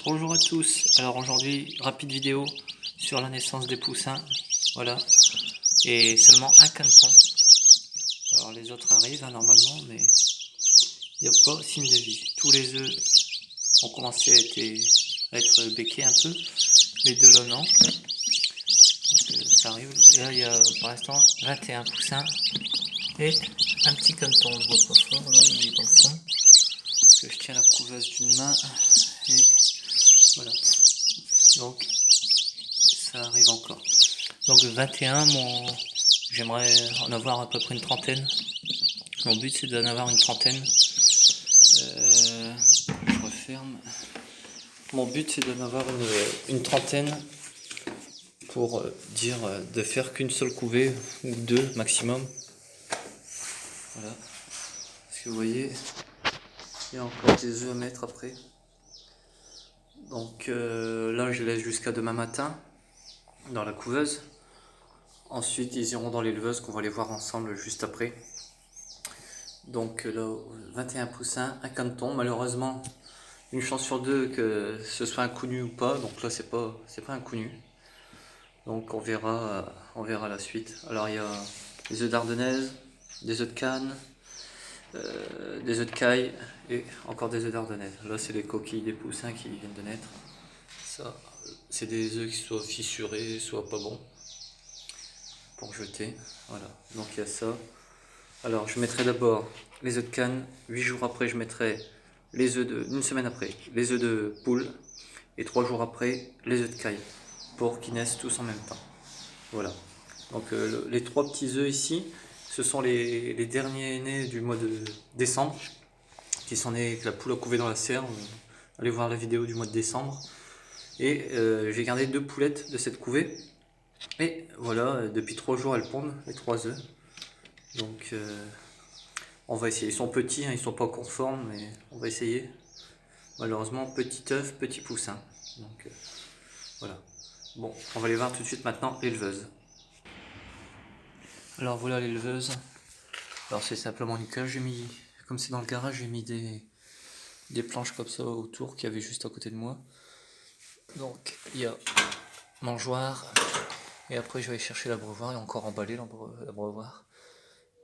Bonjour à tous, alors aujourd'hui rapide vidéo sur la naissance des poussins, voilà, et seulement un caneton. Alors les autres arrivent normalement, mais il n'y a pas signe de vie. Tous les œufs ont commencé à être béqués un peu, les deux là non, donc ça arrive. Et là il y a pour l'instant 21 poussins et un petit caneton, on ne voit pas fort, là il est dans le fond, parce que je tiens la couveuse d'une main, et voilà, donc ça arrive encore. Donc 21, j'aimerais en avoir à peu près une trentaine. Mon but c'est d'en avoir une trentaine. Je referme. Mon but c'est d'en avoir une trentaine pour dire de faire qu'une seule couvée ou deux maximum. Voilà. Parce que vous voyez, il y a encore des œufs à mettre après. Donc là je laisse jusqu'à demain matin dans la couveuse. Ensuite ils iront dans l'éleveuse qu'on va les voir ensemble juste après. Donc là 21 poussins, un caneton. Malheureusement une chance sur deux que ce soit un coup nu ou pas. Donc là c'est pas un coup nu. Donc on verra la suite. Alors il y a des œufs d'Ardennaise, des œufs de Cannes, des œufs de caille et encore des œufs d'Ardennaise. Là c'est les coquilles des poussins qui viennent de naître. Ça c'est des œufs qui soient fissurés, soit pas bons pour jeter. Voilà, donc il y a ça. Alors je mettrai d'abord les œufs de Cannes, 8 jours après je mettrai les œufs de, une semaine après, les œufs de poule, et 3 jours après les œufs de caille, pour qu'ils naissent tous en même temps. Voilà. Donc les trois petits œufs ici, ce sont les derniers nés du mois de décembre, qui sont nés avec la poule a couvé dans la serre. Allez voir la vidéo du mois de décembre. Et j'ai gardé deux poulettes de cette couvée. Et voilà, depuis 3 jours elles pondent, les 3 œufs. Donc on va essayer. Ils sont petits, hein, ils sont pas conformes, mais on va essayer. Malheureusement, petit œuf, petit poussin. Donc voilà. Bon, on va aller voir tout de suite maintenant l'éleveuse. Alors voilà l'éleveuse. Alors c'est simplement une cage. J'ai mis, comme c'est dans le garage, j'ai mis des planches comme ça autour qu'il y avait juste à côté de moi. Donc il y a mangeoire. Et après je vais aller chercher l'abreuvoir et encore emballer l'abreuvoir.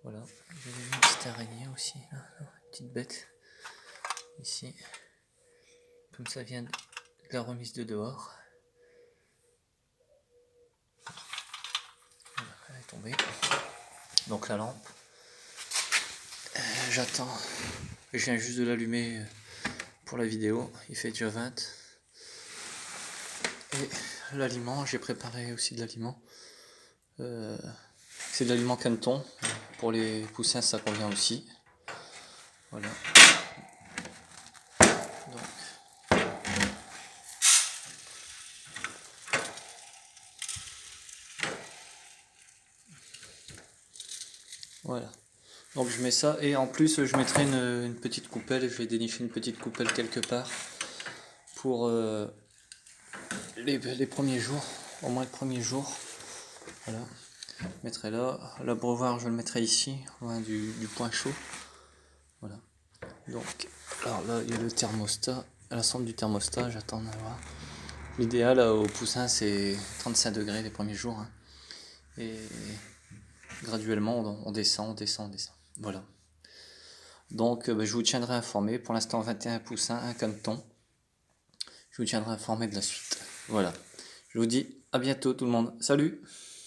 Voilà. J'avais une petite araignée aussi, là, une petite bête. Ici. Comme ça vient de la remise de dehors. Voilà, elle est tombée. Donc la lampe. J'attends. Je viens juste de l'allumer pour la vidéo. Il fait déjà 20. Et l'aliment, j'ai préparé aussi de l'aliment. C'est de l'aliment caneton. Pour les poussins, ça convient aussi. Voilà. Donc, voilà. Donc je mets ça et en plus je mettrai une petite coupelle. Je vais dénicher une petite coupelle quelque part pour les premiers jours, au moins le premier jour. Voilà. Je mettrai là. L'abreuvoir, je le mettrai ici, loin du point chaud. Voilà. Donc, alors là, il y a le thermostat. À la sonde du thermostat, j'attends d'avoir. L'idéal au poussin, c'est 35 degrés les premiers jours. Hein. Et graduellement, on descend, on descend, on descend. Voilà. Donc, je vous tiendrai informé. Pour l'instant, 21 poussins, un caneton. Je vous tiendrai informé de la suite. Voilà. Je vous dis à bientôt tout le monde. Salut!